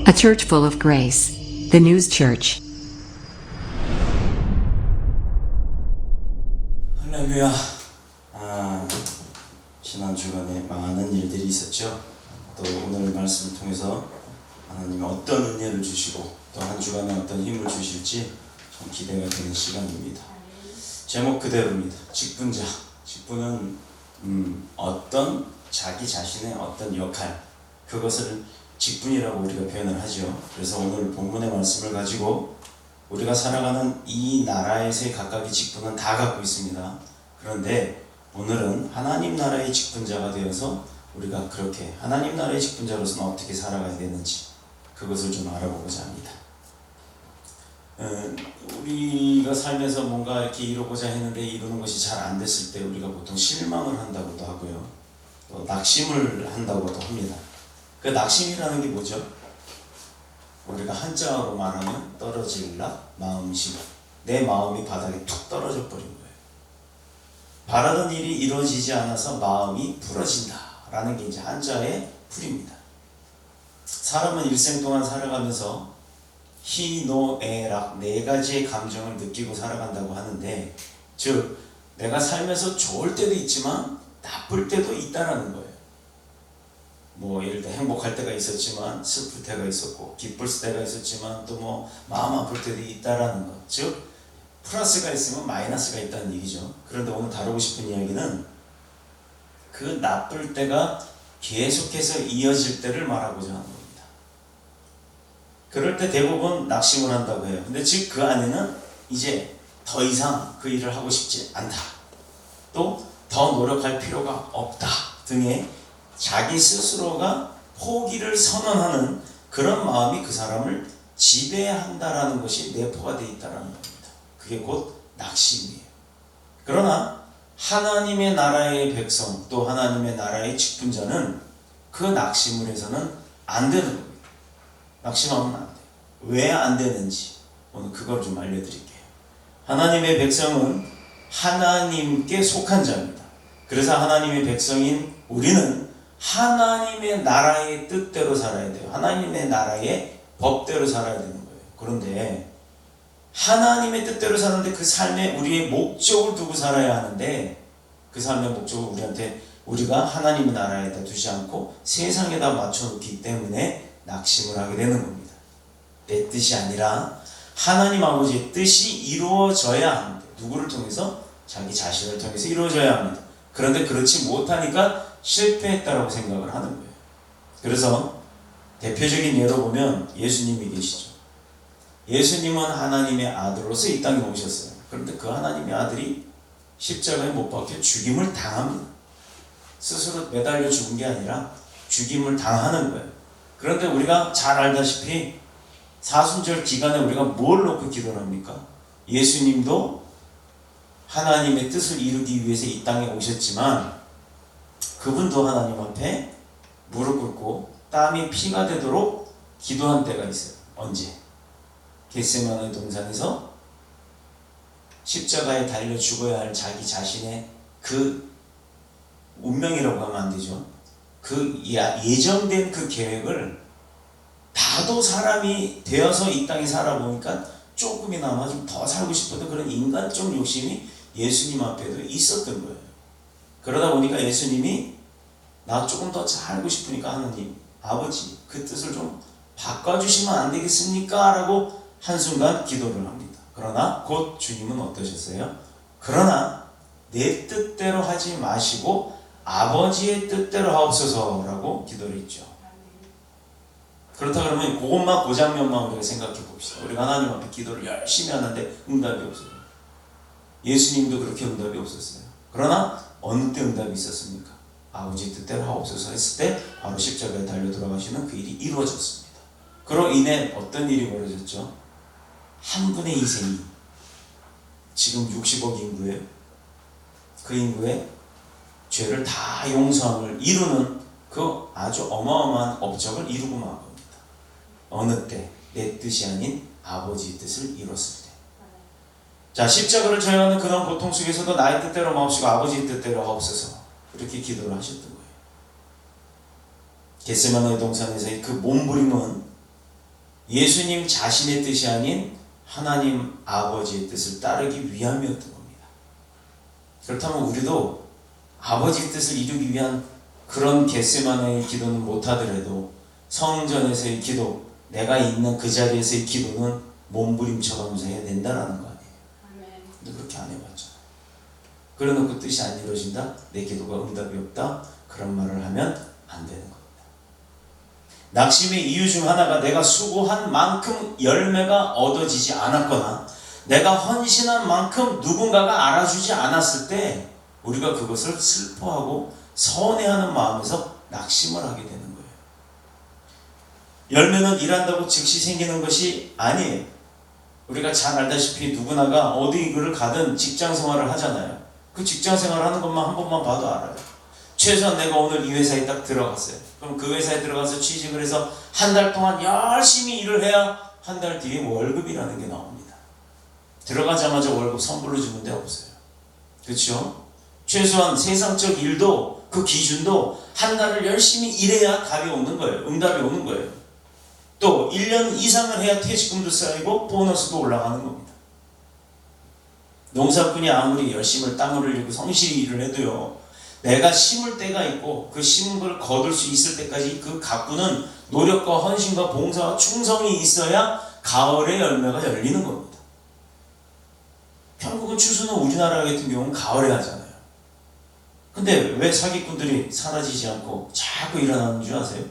A church full of grace. The News Church. 할렐루야. 지난 주간에 많은 일들이 있었죠. 또 오늘 말씀을 통해서 하나님이 어떤 은혜를 주시고 또 한 주간에 어떤 힘을 주실지 참 기대가 되는 시간입니다. 제목 그대로입니다. 직분자. 직분은 어떤 자기 자신의 어떤 역할, 그것을 직분이라고 우리가 표현을 하죠. 그래서 오늘 본문의 말씀을 가지고 우리가 살아가는 이 나라에서의 각각의 직분은 다 갖고 있습니다. 그런데 오늘은 하나님 나라의 직분자가 되어서 우리가 그렇게 하나님 나라의 직분자로서는 어떻게 살아가야 되는지 그것을 좀 알아보고자 합니다. 우리가 살면서 뭔가 이렇게 이루고자 했는데 이루는 것이 잘 안 됐을 때 우리가 보통 실망을 한다고도 하고요. 또 낙심을 한다고도 합니다. 그 낙심이라는 게 뭐죠? 우리가 한자어로 말하면 떨어질락 마음심. 내 마음이 바닥에 툭 떨어져 버린 거예요. 바라던 일이 이루어지지 않아서 마음이 부러진다 라는 게 이제 한자의 풀입니다. 사람은 일생 동안 살아가면서 희, 노, 애, 락 네 가지의 감정을 느끼고 살아간다고 하는데, 즉 내가 살면서 좋을 때도 있지만 나쁠 때도 있다라는 거예요. 뭐 예를 들어 행복할 때가 있었지만 슬플 때가 있었고, 기쁠 때가 있었지만 또 뭐 마음 아플 때도 있다라는 것. 즉 플러스가 있으면 마이너스가 있다는 얘기죠. 그런데 오늘 다루고 싶은 이야기는 그 나쁠 때가 계속해서 이어질 때를 말하고자 하는 겁니다. 그럴 때 대부분 낙심을 한다고 해요. 근데 즉 그 안에는 이제 더 이상 그 일을 하고 싶지 않다, 또 더 노력할 필요가 없다 등의 자기 스스로가 포기를 선언하는 그런 마음이 그 사람을 지배한다라는 것이 내포가 되어 있다는 겁니다. 그게 곧 낙심이에요. 그러나 하나님의 나라의 백성, 또 하나님의 나라의 직분자는 그 낙심을 해서는 안 되는 겁니다. 낙심하면 안 돼요. 왜 안 되는지 오늘 그걸 좀 알려드릴게요. 하나님의 백성은 하나님께 속한 자입니다. 그래서 하나님의 백성인 우리는 하나님의 나라의 뜻대로 살아야 돼요. 하나님의 나라의 법대로 살아야 되는 거예요. 그런데 하나님의 뜻대로 사는데 그 삶에 우리의 목적을 두고 살아야 하는데, 그 삶의 목적을 우리가 하나님의 나라에다 두지 않고 세상에다 맞춰놓기 때문에 낙심을 하게 되는 겁니다. 내 뜻이 아니라 하나님 아버지의 뜻이 이루어져야 합니다. 누구를 통해서? 자기 자신을 통해서 이루어져야 합니다. 그런데 그렇지 못하니까 실패했다라고 생각을 하는 거예요. 그래서 대표적인 예로 보면 예수님이 계시죠. 예수님은 하나님의 아들로서 이 땅에 오셨어요. 그런데 그 하나님의 아들이 십자가에 못 박혀 죽임을 당합니다. 스스로 매달려 죽은 게 아니라 죽임을 당하는 거예요. 그런데 우리가 잘 알다시피 사순절 기간에 우리가 뭘 놓고 기도를 합니까? 예수님도 하나님의 뜻을 이루기 위해서 이 땅에 오셨지만 그분도 하나님 앞에 무릎 꿇고 땀이 피가 되도록 기도한 때가 있어요. 언제? 겟세마네 동산에서 십자가에 달려 죽어야 할 자기 자신의 그 운명이라고 하면 안 되죠. 그 예정된 그 계획을 다도 사람이 되어서 이 땅에 살아보니까 조금이나마 좀 더 살고 싶었던 그런 인간적 욕심이 예수님 앞에도 있었던 거예요. 그러다 보니까 예수님이 나 조금 더 살고 싶으니까 하나님 아버지 그 뜻을 좀 바꿔주시면 안 되겠습니까? 라고 한순간 기도를 합니다. 그러나 곧 주님은 어떠셨어요? 그러나 내 뜻대로 하지 마시고 아버지의 뜻대로 하옵소서 라고 기도를 했죠. 그렇다 그러면 그것만 그 장면만 우리가 생각해 봅시다. 우리가 하나님 앞에 기도를 열심히 하는데 응답이 없어요. 예수님도 그렇게 응답이 없었어요. 그러나 어느 때 응답이 있었습니까? 아버지 뜻대로 하옵소서 했을 때 바로 십자가에 달려 돌아가시는 그 일이 이루어졌습니다. 그로 인해 어떤 일이 벌어졌죠? 한 분의 희생이 지금 60억 인구예요. 그 인구의 죄를 다 용서함을 이루는 그 아주 어마어마한 업적을 이루고 만 겁니다. 어느 때? 내 뜻이 아닌 아버지의 뜻을 이뤘을 때. 자, 십자가를 져야 하는 그런 고통 속에서도 나의 뜻대로 마옵시고 아버지의 뜻대로 하옵소서, 이렇게 기도를 하셨던 거예요. 겟세마네 동산에서의 그 몸부림은 예수님 자신의 뜻이 아닌 하나님 아버지의 뜻을 따르기 위함이었던 겁니다. 그렇다면 우리도 아버지 뜻을 이루기 위한 그런 겟세마네의 기도는 못하더라도 성전에서의 기도, 내가 있는 그 자리에서의 기도는 몸부림쳐가면서 해야 된다라는 거 아니에요. 근데 그렇게 안 해봤잖아요. 그래놓고 뜻이 안 이루어진다? 내 기도가 응답이 없다? 그런 말을 하면 안 되는 겁니다. 낙심의 이유 중 하나가 내가 수고한 만큼 열매가 얻어지지 않았거나 내가 헌신한 만큼 누군가가 알아주지 않았을 때 우리가 그것을 슬퍼하고 서운해하는 마음에서 낙심을 하게 되는 거예요. 열매는 일한다고 즉시 생기는 것이 아니에요. 우리가 잘 알다시피 누구나가 어디를 가든 직장 생활을 하잖아요. 그 직장 생활을 하는 것만 한 번만 봐도 알아요. 최소한 내가 오늘 이 회사에 딱 들어갔어요. 그럼 그 회사에 들어가서 취직을 해서 한 달 동안 열심히 일을 해야 한 달 뒤에 월급이라는 게 나옵니다. 들어가자마자 월급 선불로 주는 데 없어요. 그렇죠? 최소한 세상적 일도 그 기준도 한 달을 열심히 일해야 답이 오는 거예요. 응답이 오는 거예요. 또 1년 이상을 해야 퇴직금도 쌓이고 보너스도 올라가는 겁니다. 농사꾼이 아무리 열심히 땀을 흘리고 성실히 일을 해도요, 내가 심을 때가 있고 그 심은 걸 거둘 수 있을 때까지 그 가꾸는 노력과 헌신과 봉사와 충성이 있어야 가을의 열매가 열리는 겁니다. 결국은 추수는 우리나라 같은 경우는 가을에 하잖아요. 근데 왜 사기꾼들이 사라지지 않고 자꾸 일어나는 줄 아세요?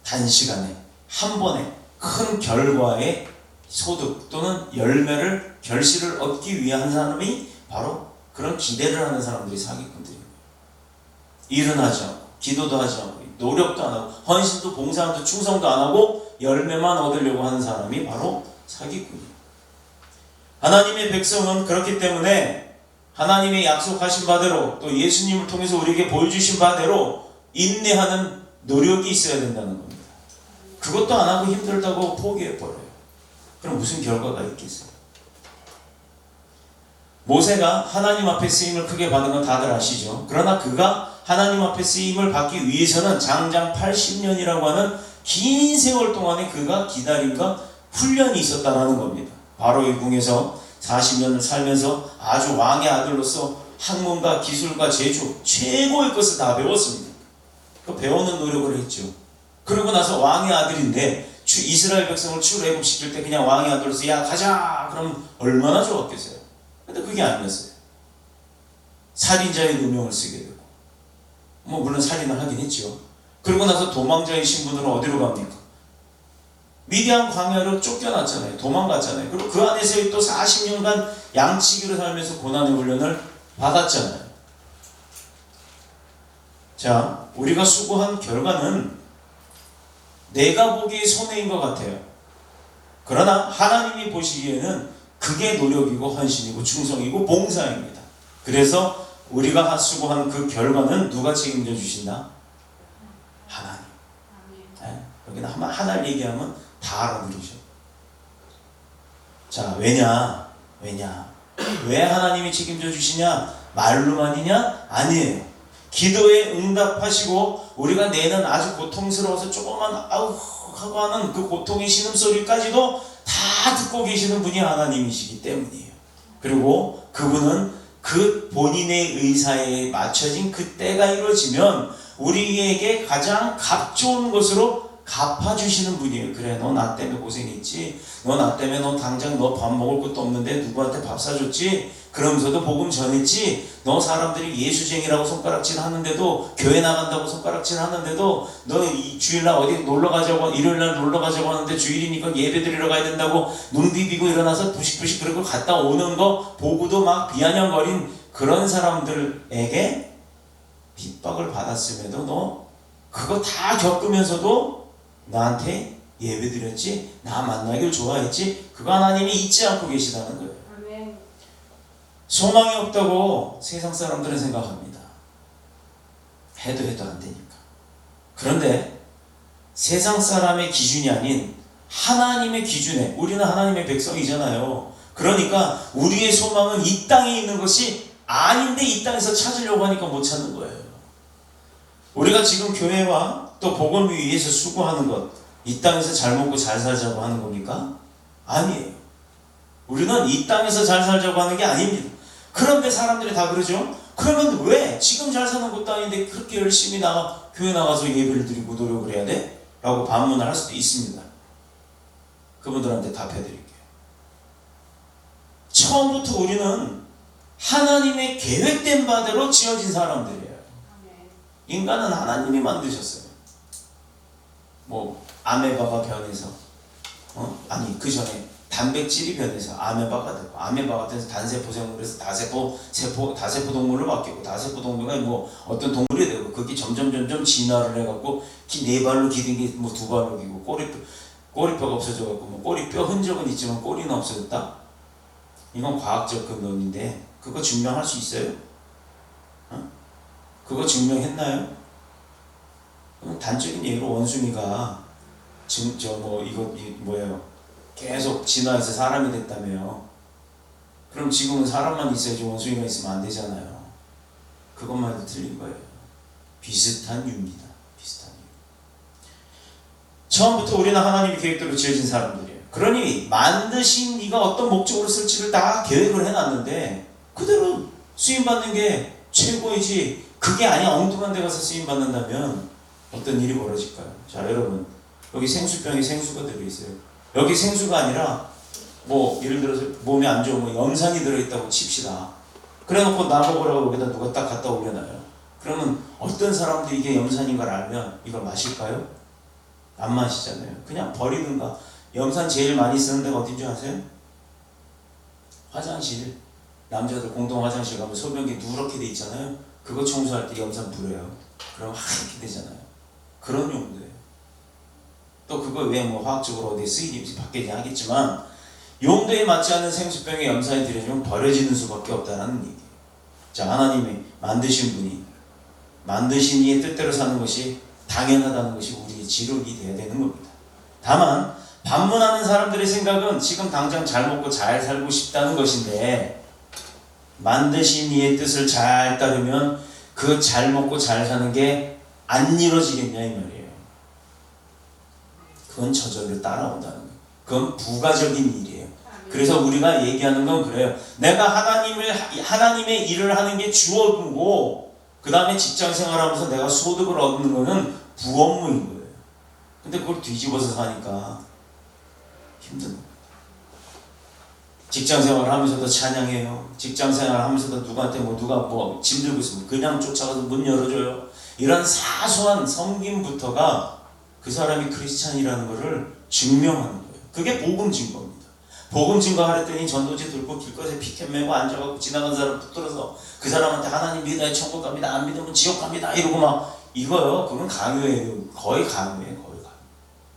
단시간에 한 번에 큰 결과의 소득 또는 열매를 결실을 얻기 위한 사람이 바로 그런 기대를 하는 사람들이 사기꾼들이에요. 일은 하지 않고 기도도 하지 않고 노력도 안 하고 헌신도 봉사도 충성도 안 하고 열매만 얻으려고 하는 사람이 바로 사기꾼이에요. 하나님의 백성은 그렇기 때문에 하나님의 약속하신 바대로 또 예수님을 통해서 우리에게 보여주신 바대로 인내하는 노력이 있어야 된다는 겁니다. 그것도 안 하고 힘들다고 포기해버려요. 그럼 무슨 결과가 있겠어요? 모세가 하나님 앞에 쓰임을 크게 받은 건 다들 아시죠? 그러나 그가 하나님 앞에 쓰임을 받기 위해서는 장장 80년이라고 하는 긴 세월 동안에 그가 기다림과 훈련이 있었다는 겁니다. 바로의 궁에서 40년을 살면서 아주 왕의 아들로서 학문과 기술과 재주 최고의 것을 다 배웠습니다. 그 배우는 노력을 했죠. 그러고 나서 왕의 아들인데 이스라엘 백성을 출애굽시킬 때 그냥 왕의 아들로서 야 가자 그럼 얼마나 좋았겠어요. 근데 그게 아니었어요. 살인자의 누명을 쓰게 되고 물론 살인을 하긴 했죠. 그러고 나서 도망자의 신분으로 어디로 갑니까? 미디안 광야로 쫓겨났잖아요. 도망갔잖아요. 그리고 그 안에서 또 40년간 양치기로 살면서 고난의 훈련을 받았잖아요. 자, 우리가 수고한 결과는 내가 보기에 손해인 것 같아요. 그러나 하나님이 보시기에는 그게 노력이고 헌신이고 충성이고 봉사입니다. 그래서 우리가 수고한 그 결과는 누가 책임져 주신다? 하나님. 네? 여기는 하나를 얘기하면 다 알아들으셔. 자, 왜냐? 왜 하나님이 책임져 주시냐? 말로만이냐? 아니에요. 기도에 응답하시고 우리가 내는 아주 고통스러워서 조금만 아우 하고 하는 그 고통의 신음소리까지도 다 듣고 계시는 분이 하나님이시기 때문이에요. 그리고 그분은 그 본인의 의사에 맞춰진 그 때가 이루어지면 우리에게 가장 값 좋은 것으로 갚아주시는 분이에요. 그래, 너 나 때문에 고생했지? 너 나 때문에 너 당장 너 밥 먹을 것도 없는데 누구한테 밥 사줬지? 그러면서도 복음 전했지? 너 사람들이 예수쟁이라고 손가락질 하는데도 교회 나간다고 손가락질 하는데도 너 이 주일날 어디 놀러가자고 일요일날 놀러가자고 하는데 주일이니까 예배 드리러 가야 된다고 눈 비비고 일어나서 부식부식 그러고 갔다 오는 거 보고도 막 비아냥거린 그런 사람들에게 핍박을 받았음에도 너 그거 다 겪으면서도 나한테 예배 드렸지? 나 만나길 좋아했지? 그거 하나님이 잊지 않고 계시다는 거예요. 아멘. 소망이 없다고 세상 사람들은 생각합니다. 해도 안 되니까. 그런데 세상 사람의 기준이 아닌 하나님의 기준에 우리는 하나님의 백성이잖아요. 그러니까 우리의 소망은 이 땅에 있는 것이 아닌데 이 땅에서 찾으려고 하니까 못 찾는 거예요. 우리가 지금 교회와 또 복음을 위해서 수고하는 것, 이 땅에서 잘 먹고 잘 살자고 하는 겁니까? 아니에요. 우리는 이 땅에서 잘 살자고 하는 게 아닙니다. 그런데 사람들이 다 그러죠. 그러면 왜 지금 잘 사는 것도 아닌데 그렇게 열심히 교회 나가서 예배를 드리고 노력을 해야 돼? 라고 반문을 할 수도 있습니다. 그분들한테 답해드릴게요. 처음부터 우리는 하나님의 계획된 바대로 지어진 사람들이에요. 인간은 하나님이 만드셨어요. 뭐 아메바가 변해서 아니 그 전에 단백질이 변해서 아메바가 되고 아메바가 돼서 단세포 생물에서 다세포 동물로 바뀌고 다세포 동물가 뭐 어떤 동물이 되고 그게 점점 진화를 해갖고 네 발로 기든 게 뭐 두 발로 기고 꼬리뼈가 없어져갖고 뭐 꼬리뼈 흔적은 있지만 꼬리는 없어졌다. 이건 과학적 근원인데 그거 증명할 수 있어요? 그거 증명했나요? 단적인 예로 원숭이가 계속 진화해서 사람이 됐다며요. 그럼 지금은 사람만 있어야지 원숭이가 있으면 안 되잖아요. 그것만 해도 틀린 거예요. 비슷한 유입니다. 비슷한 유. 처음부터 우리는 하나님의 계획대로 지어진 사람들이에요. 그러니 만드신 이가 어떤 목적으로 쓸지를 다 계획을 해놨는데 그대로 쓰임받는 게 최고이지 그게 아니야 엉뚱한 데 가서 쓰임받는다면 어떤 일이 벌어질까요? 자 여러분 여기 생수병에 생수가 들어있어요. 여기 생수가 아니라 뭐 예를 들어서 몸에 안 좋은 염산이 들어있다고 칩시다. 그래놓고 나먹으라고 여기다 누가 딱 갖다 올려놔요. 그러면 어떤 사람들이 이게 염산인 걸 알면 이걸 마실까요? 안 마시잖아요. 그냥 버리든가. 염산 제일 많이 쓰는 데가 어딘 줄 아세요? 화장실. 남자들 공동 화장실 가면 소변기 누렇게 돼 있잖아요. 그거 청소할 때 염산 뿌려요. 그럼 하얗게 되잖아요. 그런 용도예요. 또 그거 왜 뭐 화학적으로 어디 쓰이든지 바뀌지 하겠지만 용도에 맞지 않는 생수병에 염산이 들여지면 버려지는 수밖에 없다는 얘기예요. 자, 하나님이 만드신 분이 만드신 이의 뜻대로 사는 것이 당연하다는 것이 우리의 지력이 돼야 되는 겁니다. 다만 반문하는 사람들의 생각은 지금 당장 잘 먹고 잘 살고 싶다는 것인데 만드신 이의 뜻을 잘 따르면 그 잘 먹고 잘 사는 게 안 이루어지겠냐 이 말이에요. 그건 저절로 따라온다는 거예요. 그건 부가적인 일이에요. 그래서 우리가 얘기하는 건 그래요. 내가 하나님의 일을 하는 게 주업이고 그 다음에 직장 생활하면서 내가 소득을 얻는 거는 부업무인 거예요. 근데 그걸 뒤집어서 사니까 힘든 거예요. 직장 생활을 하면서도 찬양해요. 직장 생활을 하면서도 누구한테 누가 짐 들고 있으면 그냥 쫓아가서 문 열어줘요. 이런 사소한 섬김부터가 그 사람이 크리스찬이라는 것을 증명하는 거예요. 그게 복음 증거입니다. 복음 증거하랬더니 전도지 들고 길거리에 피켓 메고 앉아갖고 지나간 사람 붙들어서 그 사람한테 하나님 믿어야 천국 갑니다. 안 믿으면 지옥 갑니다. 이러고 막 이거요. 그건 강요예요. 거의 강요예요. 거의 강요.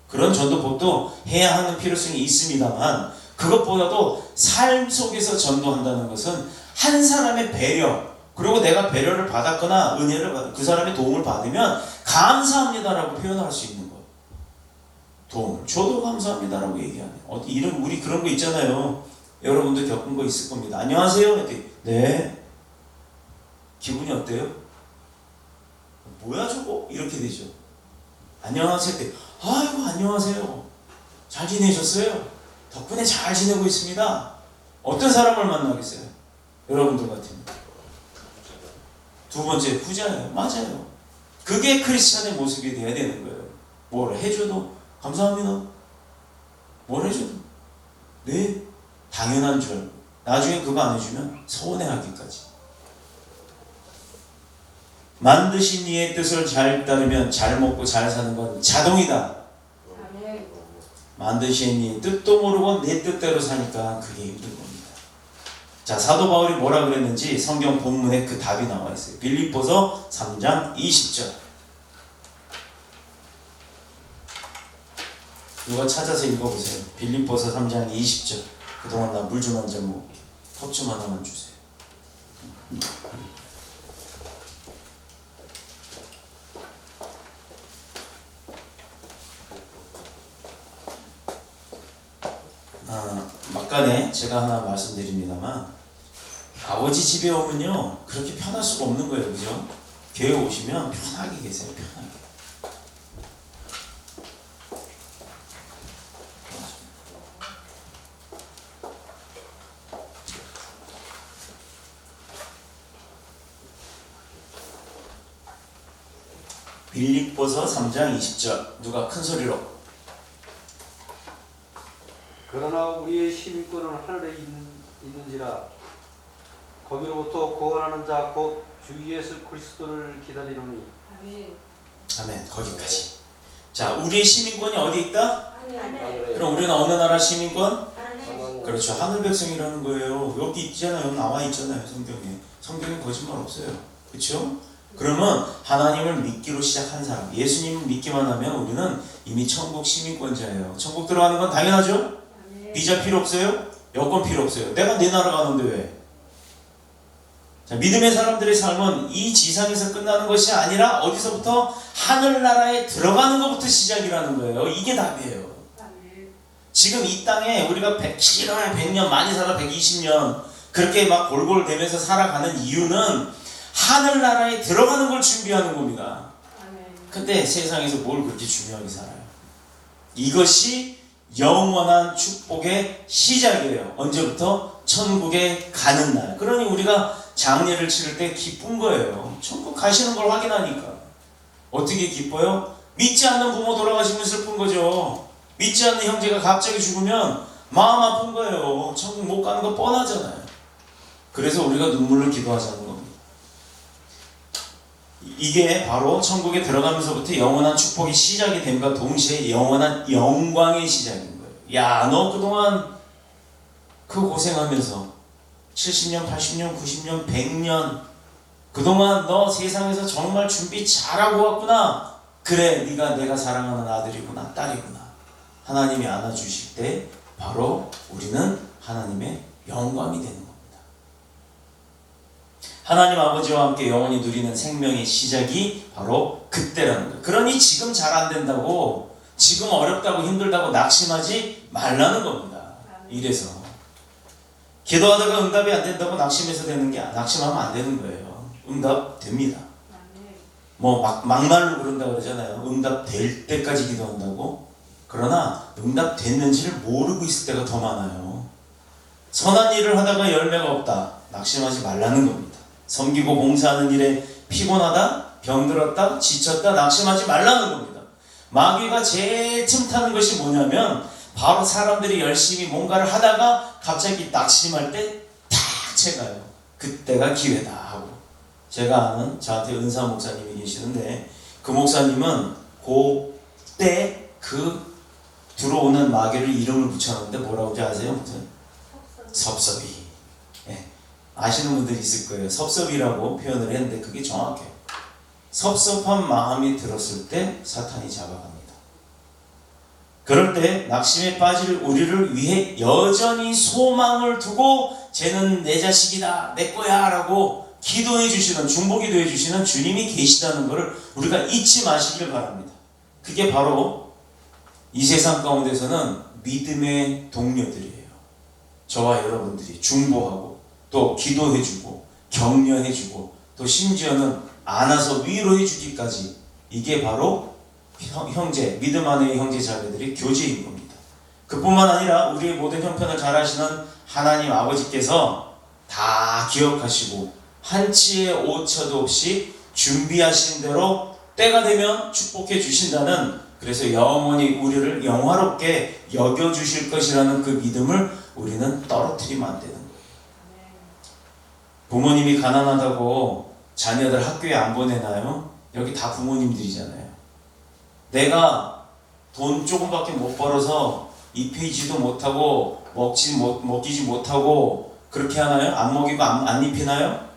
그런 전도법도 해야 하는 필요성이 있습니다만 그것보다도 삶 속에서 전도한다는 것은 한 사람의 배려 그리고 내가 배려를 받았거나 은혜를 받아 그 사람의 도움을 받으면 감사합니다라고 표현할 수 있는 거예요. 도움을 줘도 감사합니다라고 얘기하네요. 이런 우리 그런 거 있잖아요. 여러분도 겪은 거 있을 겁니다. 안녕하세요. 네. 기분이 어때요? 뭐야 저거? 이렇게 되죠. 안녕하세요. 아이고 안녕하세요. 잘 지내셨어요? 덕분에 잘 지내고 있습니다. 어떤 사람을 만나겠어요? 여러분들 같으면. 두 번째 후자예요. 맞아요. 그게 크리스찬의 모습이 돼야 되는 거예요. 뭘 해줘도 감사합니다. 뭘 해줘도 네 당연한 줄 알고 나중에 그거 안 해주면 서운해하기까지. 만드신 이의 뜻을 잘 따르면 잘 먹고 잘 사는 건 자동이다. 만드신 이의 뜻도 모르고 내 뜻대로 사니까 그게 힘든 겁니다. 자, 사도 바울이 뭐라 그랬는지 성경 본문에 그 답이 나와 있어요. 빌립보서 3장 20절. 누가 찾아서 읽어보세요. 빌립보서 3장 20절. 그동안 나 물 좀 한 잔 먹을게. 컵 좀 하나만 주세요. 막간에 제가 하나 말씀드립니다만 아버지 집에 오면요 그렇게 편할 수가 없는 거예요. 그죠? 교회 오시면 편하게 계세요. 편하게. 빌립보서 3장 20절 누가 큰 소리로 그러나 우리의 시민권은 하늘에 있는지라 거기로부터 구원하는 자 곧 주 예수 그리스도를 기다리노니. 아멘. 거기까지. 자, 우리의 시민권이 어디 있다? 하늘에. 그럼 우리는 어느 나라 시민권? 하늘. 그렇죠. 하늘 백성이라는 거예요. 여기 있잖아요. 나와 있잖아요. 성경에. 성경에 거짓말 없어요. 그렇죠? 그러면 하나님을 믿기로 시작한 사람, 예수님을 믿기만 하면 우리는 이미 천국 시민권자예요. 천국 들어가는 건 당연하죠? 비자 필요 없어요? 여권 필요 없어요. 내가 내 나라 가는데 왜? 자, 믿음의 사람들의 삶은 이 지상에서 끝나는 것이 아니라 어디서부터 하늘나라에 들어가는 것부터 시작이라는 거예요. 이게 답이에요. 지금 이 땅에 우리가 100년 많이 살아 120년 그렇게 막 골골대면서 살아가는 이유는 하늘나라에 들어가는 걸 준비하는 겁니다. 근데 세상에서 뭘 그렇게 중요하게 살아요? 이것이 영원한 축복의 시작이에요. 언제부터? 천국에 가는 날. 그러니 우리가 장례를 치를 때 기쁜 거예요. 천국 가시는 걸 확인하니까. 어떻게 기뻐요? 믿지 않는 부모 돌아가시면 슬픈 거죠. 믿지 않는 형제가 갑자기 죽으면 마음 아픈 거예요. 천국 못 가는 거 뻔하잖아요. 그래서 우리가 눈물로 기도하자는 겁니다. 이게 바로 천국에 들어가면서부터 영원한 축복이 시작이 됨과 동시에 영원한 영광의 시작인 거예요. 야, 너 그동안 그 고생하면서 70년, 80년, 90년, 100년 그동안 너 세상에서 정말 준비 잘하고 왔구나. 그래, 네가 내가 사랑하는 아들이구나, 딸이구나. 하나님이 안아주실 때 바로 우리는 하나님의 영광이 되는 겁니다. 하나님 아버지와 함께 영원히 누리는 생명의 시작이 바로 그때라는 거예요. 그러니 지금 잘 안 된다고, 지금 어렵다고 힘들다고 낙심하지 말라는 겁니다. 이래서 기도하다가 응답이 안 된다고 낙심해서 되는 게 낙심하면 안 되는 거예요. 응답 됩니다. 뭐 막말로 그런다 그러잖아요. 응답 될 때까지 기도한다고. 그러나 응답 됐는지를 모르고 있을 때가 더 많아요. 선한 일을 하다가 열매가 없다. 낙심하지 말라는 겁니다. 섬기고 봉사하는 일에 피곤하다, 병들었다, 지쳤다, 낙심하지 말라는 겁니다. 마귀가 제일 틈타는 것이 뭐냐면 바로 사람들이 열심히 뭔가를 하다가 갑자기 낙심할 때 탁 채가요. 그때가 기회다 하고. 제가 아는 저한테 은사 목사님이 계시는데 그 목사님은 그때 그 들어오는 마귀를 이름을 붙여놨는데 뭐라고 아세요? 무슨? 섭섭이. 예. 아시는 분들이 있을 거예요. 섭섭이라고 표현을 했는데 그게 정확해요. 섭섭한 마음이 들었을 때 사탄이 잡아갑니다. 그럴 때 낙심에 빠질 우리를 위해 여전히 소망을 두고 쟤는 내 자식이다, 내 거야 라고 기도해 주시는, 중보기도해 주시는 주님이 계시다는 것을 우리가 잊지 마시길 바랍니다. 그게 바로 이 세상 가운데서는 믿음의 동료들이에요. 저와 여러분들이 중보하고 또 기도해주고 격려해주고 또 심지어는 안아서 위로해주기까지, 이게 바로 형제, 믿음 안의 형제 자매들의 교제인 겁니다. 그뿐만 아니라 우리의 모든 형편을 잘 아시는 하나님 아버지께서 다 기억하시고 한치의 오차도 없이 준비하신 대로 때가 되면 축복해 주신다는, 그래서 영원히 우리를 영화롭게 여겨주실 것이라는 그 믿음을 우리는 떨어뜨리면 안 되는 거예요. 부모님이 가난하다고 자녀들 학교에 안 보내나요? 여기 다 부모님들이잖아요. 내가 돈 조금밖에 못 벌어서 입히지도 못하고 먹이지 못하고 그렇게 하나요? 안 먹이고 안 입히나요?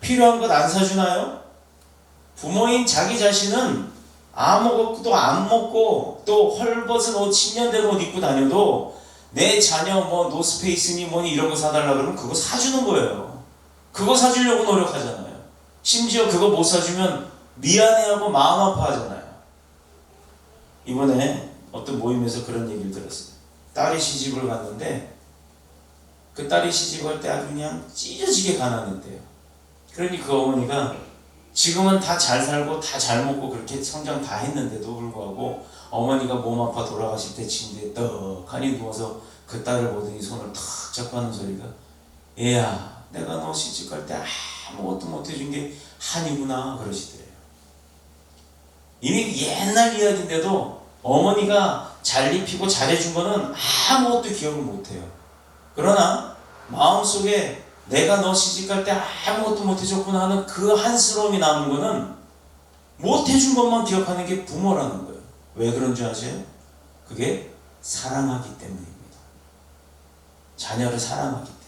필요한 것 안 사주나요? 부모인 자기 자신은 아무것도 안 먹고 또 헐벗은 옷 10년 된 옷 입고 다녀도 내 자녀 뭐 노스페이스니 뭐니 이런 거 사달라 그러면 그거 사주는 거예요. 그거 사주려고 노력하잖아요. 심지어 그거 못 사주면 미안해하고 마음 아파하잖아요. 이번에 어떤 모임에서 그런 얘기를 들었어요. 딸이 시집을 갔는데 그 딸이 시집갈 때 아주 그냥 찢어지게 가난했대요. 그러니 그 어머니가 지금은 다 잘 살고 다 잘 먹고 그렇게 성장 다 했는데도 불구하고 어머니가 몸 아파 돌아가실 때 침대에 떡하니 누워서 그 딸을 보더니 손을 탁 잡고 하는 소리가, 얘야, 내가 너 시집갈 때 아무것도 못 해준 게 한이구나 그러시더래요. 이미 옛날 이야기인데도 어머니가 잘 입히고 잘해준 거는 아무것도 기억을 못해요. 그러나 마음속에 내가 너 시집갈 때 아무것도 못해줬구나 하는 그 한스러움이 남은 거는 못해준 것만 기억하는 게 부모라는 거예요. 왜 그런 줄 아세요? 그게 사랑하기 때문입니다. 자녀를 사랑하기 때문에.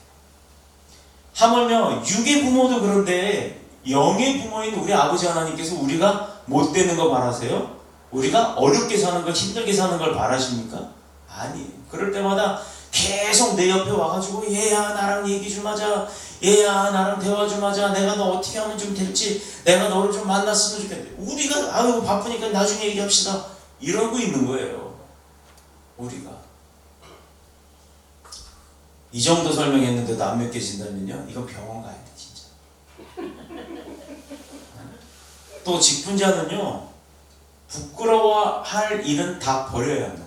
하물며 육의 부모도 그런데 영의 부모인 우리 아버지 하나님께서 우리가 못되는 거 바라세요? 우리가 어렵게 사는 걸, 힘들게 사는 걸 바라십니까? 아니에요. 그럴 때마다 계속 내 옆에 와가지고 얘야 나랑 얘기 좀 하자, 얘야 나랑 대화 좀 하자, 내가 너 어떻게 하면 좀 될지, 내가 너를 좀 만났으면 좋겠는데 우리가 아유 바쁘니까 나중에 얘기합시다 이러고 있는 거예요. 우리가 이 정도 설명했는데도 안 믿겨진다면요, 이건 병원 가야 돼 진짜. 또 직분자는요, 부끄러워할 일은 다 버려야 합니다.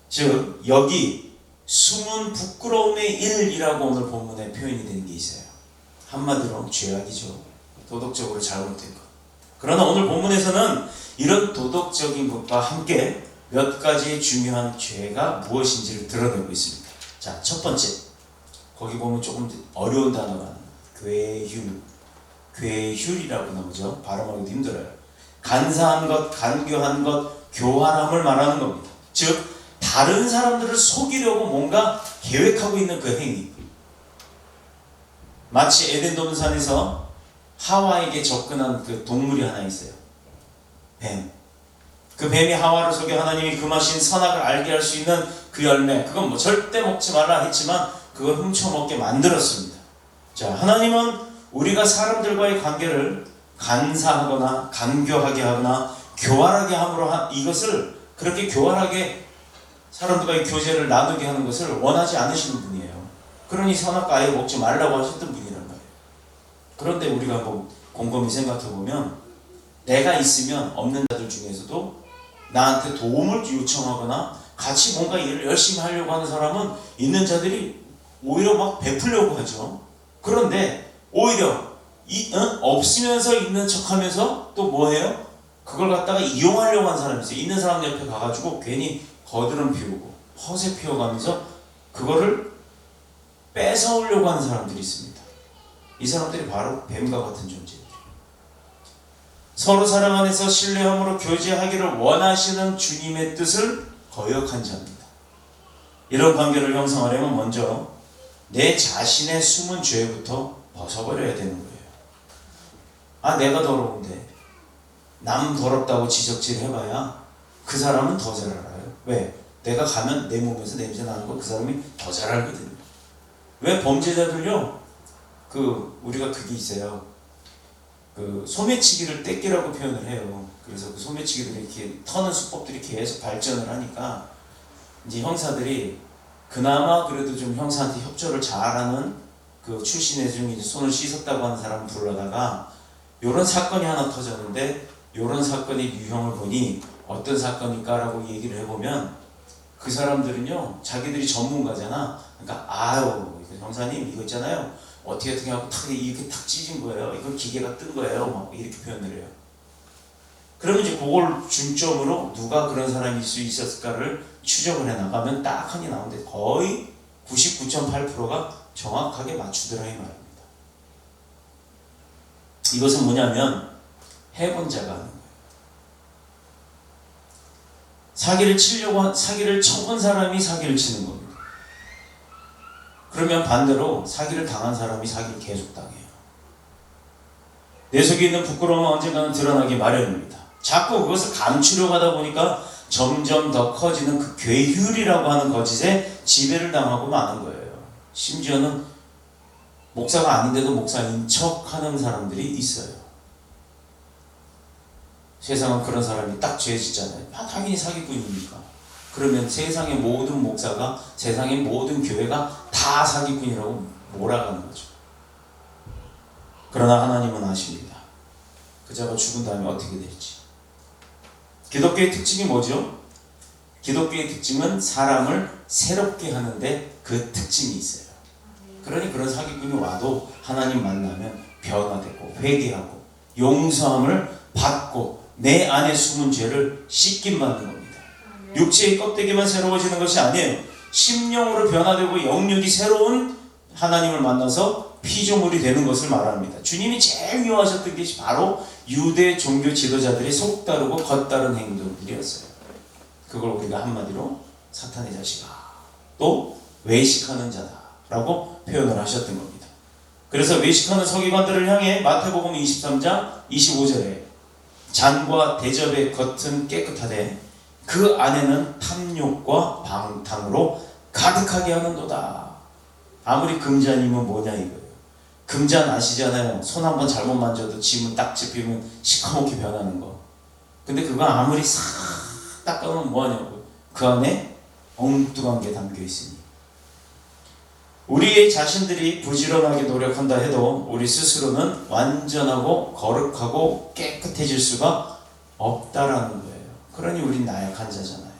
즉 여기 숨은 부끄러움의 일이라고 오늘 본문에 표현이 되는 게 있어요. 한마디로 죄악이죠. 도덕적으로 잘못된 것. 그러나 오늘 본문에서는 이런 도덕적인 것과 함께 몇 가지 중요한 죄가 무엇인지를 드러내고 있습니다. 자, 첫 번째, 거기 보면 조금 어려운 단어가 괴휼이라고 나오죠. 발음하기도 힘들어요. 간사한 것, 간교한 것, 교활함을 말하는 겁니다. 즉 다른 사람들을 속이려고 뭔가 계획하고 있는 그 행위. 마치 에덴 동산에서 하와에게 접근한 그 동물이 하나 있어요. 뱀. 그 뱀이 하와를 속여 하나님이 금하신 선악을 알게 할 수 있는 그 열매, 그건 뭐 절대 먹지 말라 했지만 그걸 훔쳐먹게 만들었습니다. 자, 하나님은 우리가 사람들과의 관계를 간사하거나 간교하게 하거나 교활하게 함으로 이것을 그렇게 교활하게 사람들과의 교제를 나누게 하는 것을 원하지 않으시는 분이에요. 그러니 선악과 아예 먹지 말라고 하셨던 분이란 말이에요. 그런데 우리가 한번 곰곰이 생각해 보면 내가 있으면 없는 자들 중에서도 나한테 도움을 요청하거나 같이 뭔가 일을 열심히 하려고 하는 사람은 있는 자들이 오히려 막 베풀려고 하죠. 그런데 오히려 없으면서 있는 척하면서 또 뭐해요? 그걸 갖다가 이용하려고 하는 사람이 있어요. 있는 사람 옆에 가가지고 괜히 거드름 피우고 허세 피워가면서 그거를 뺏어오려고 하는 사람들이 있습니다. 이 사람들이 바로 뱀과 같은 존재예요. 서로 사랑 안에서 신뢰함으로 교제하기를 원하시는 주님의 뜻을 거역한 자입니다. 이런 관계를 형성하려면 먼저 내 자신의 숨은 죄부터 벗어버려야 되는 거예요. 아, 내가 더러운데 남 더럽다고 지적질 해봐야 그 사람은 더 잘 알아요. 왜? 내가 가면 내 몸에서 냄새 나는 거 그 사람이 더 잘 알거든요. 왜 범죄자들요? 우리가 그게 있어요. 소매치기를 떼끼라고 표현을 해요. 그래서 그 소매치기들이 이렇게 터는 수법들이 계속 발전을 하니까 이제 형사들이 그나마 그래도 좀 형사한테 협조를 잘하는 그 출신의 중에 손을 씻었다고 하는 사람을 불러다가 요런 사건이 하나 터졌는데 요런 사건의 유형을 보니 어떤 사건일까라고 얘기를 해보면 그 사람들은요, 자기들이 전문가잖아. 그러니까 아유 형사님 이거 있잖아요, 어떻게 하고 탁 이렇게 탁 찢은 거예요, 이건 기계가 뜬 거예요, 막 이렇게 표현을 해요. 그러면 이제 그걸 중점으로 누가 그런 사람일 수 있었을까를 추적을 해 나가면 딱 하니 나오는데 거의 99.8%가 정확하게 맞추더라 이 말입니다. 이것은 뭐냐면 해본 자가 하는 거예요. 사기를 쳐본 사람이 사기를 치는 겁니다. 그러면 반대로 사기를 당한 사람이 사기를 계속 당해요. 내 속에 있는 부끄러움은 언젠가는 드러나기 마련입니다. 자꾸 그것을 감추려고 하다 보니까 점점 더 커지는 그 괴휼이라고 하는 거짓에 지배를 당하고 마는 거예요. 심지어는 목사가 아닌데도 목사인 척하는 사람들이 있어요. 세상은 그런 사람이 딱 죄 짓잖아요. 당연히 사기꾼이니까. 그러면 세상의 모든 목사가, 세상의 모든 교회가 다 사기꾼이라고 몰아가는 거죠. 그러나 하나님은 아십니다. 그 자가 죽은 다음에 어떻게 될지. 기독교의 특징이 뭐죠? 기독교의 특징은 사람을 새롭게 하는데 그 특징이 있어요. 그러니 그런 사기꾼이 와도 하나님 만나면 변화되고 회개하고 용서함을 받고 내 안에 숨은 죄를 씻긴 받는 겁니다. 육체의 껍데기만 새로워지는 것이 아니에요. 심령으로 변화되고 영육이 새로운 하나님을 만나서 피조물이 되는 것을 말합니다. 주님이 제일 미워하셨던 것이 바로 유대 종교 지도자들이 속다르고 겉다른 행동들이었어요. 그걸 우리가 한마디로 사탄의 자식아, 또 외식하는 자다라고 표현을 하셨던 겁니다. 그래서 외식하는 서기관들을 향해 마태복음 23장 25절에 잔과 대접의 겉은 깨끗하되 그 안에는 탐욕과 방탕으로 가득하게 하는도다. 아무리 금잔이면 뭐냐 이거예요. 금잔 아시잖아요. 손 한번 잘못 만져도 지문 딱 짚히면 시커멓게 변하는 거. 근데 그거 아무리 싹 닦아놓으면 뭐하냐고요. 그 안에 엉뚱한 게 담겨 있으니. 우리의 자신들이 부지런하게 노력한다 해도 우리 스스로는 완전하고 거룩하고 깨끗해질 수가 없다라는 거예요. 그러니 우린 나약한 자잖아요.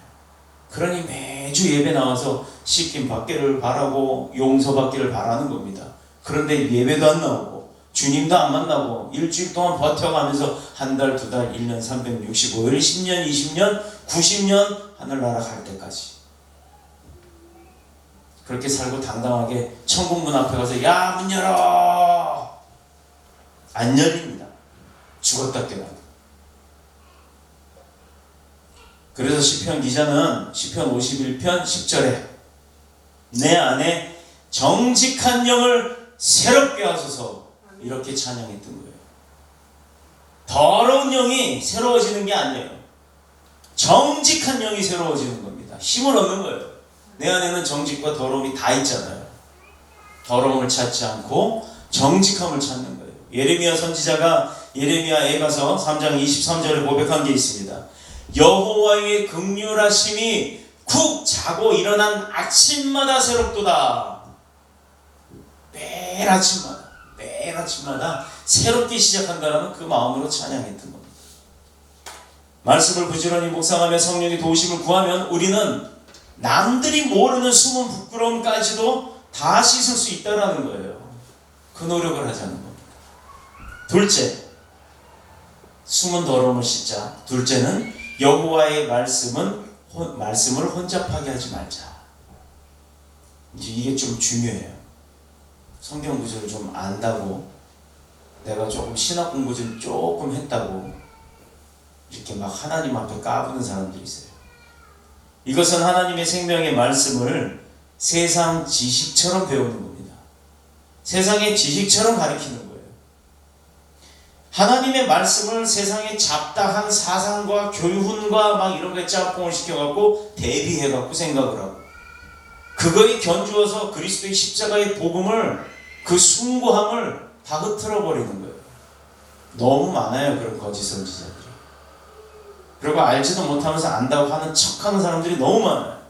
그러니 매주 예배 나와서 씻김 받기를 바라고 용서받기를 바라는 겁니다. 그런데 예배도 안 나오고 주님도 안 만나고 일주일 동안 버텨가면서 한 달, 두 달, 1년, 365일, 10년, 20년, 90년 하늘나라 갈 때까지 그렇게 살고 당당하게 천국문 앞에 가서 야 문 열어! 안 열립니다. 죽었다 깨어나도. 그래서 시편 기자는 시편 51편 10절에 내 안에 정직한 영을 새롭게 하소서 이렇게 찬양했던 거예요. 더러운 영이 새로워지는 게 아니에요. 정직한 영이 새로워지는 겁니다. 힘을 얻는 거예요. 내 안에는 정직과 더러움이 다 있잖아요. 더러움을 찾지 않고 정직함을 찾는 거예요. 예레미야 선지자가 예레미야에 가서 3장 23절에 고백한 게 있습니다. 여호와의 긍휼하심이 쿡 자고 일어난 아침마다 새롭도다. 매일 아침마다 새롭게 시작한다는 그 마음으로 찬양했던 겁니다. 말씀을 부지런히 묵상하며 성령의 도우심을 구하면 우리는 남들이 모르는 숨은 부끄러움까지도 다 씻을 수 있다는 거예요. 그 노력을 하자는 겁니다. 둘째, 숨은 더러움을 씻자. 둘째는 여호와의 말씀을 혼잡하게 하지 말자. 이제 이게 좀 중요해요. 성경 구절을 좀 안다고 내가 조금 신학 공부 좀 조금 했다고 이렇게 막 하나님 앞에 까부는 사람들이 있어요. 이것은 하나님의 생명의 말씀을 세상 지식처럼 배우는 겁니다. 세상의 지식처럼 가르치는 거예요. 하나님의 말씀을 세상의 잡다한 사상과 교훈과 막 이런 거에 짬뽕을 시켜갖고 대비해갖고 생각을 하고 그거에 견주어서 그리스도의 십자가의 복음을 그 숭고함을 다 흐트러버리는 거예요. 너무 많아요. 그런 거짓 선지자들이. 그리고 알지도 못하면서 안다고 하는 척하는 사람들이 너무 많아요.